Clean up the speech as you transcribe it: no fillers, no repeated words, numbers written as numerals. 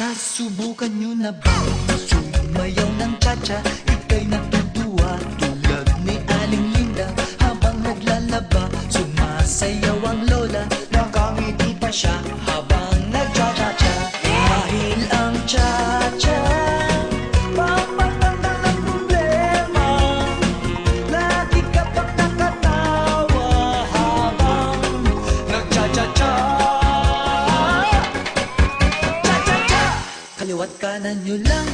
Nasubukan nyo na ba sumayaw ng cha-cha? Ika'y natutuwa tulad ni Aling Linda. Habang naglalaba, sumasayaw ang lola. Nakangiti pa siya habang nagcha-cha-cha. Dahil ang cha-cha pampatanggal ng problema. Lagi ka pang nakatawa habang nagcha-cha-cha. Kaliwat kanan nyo lang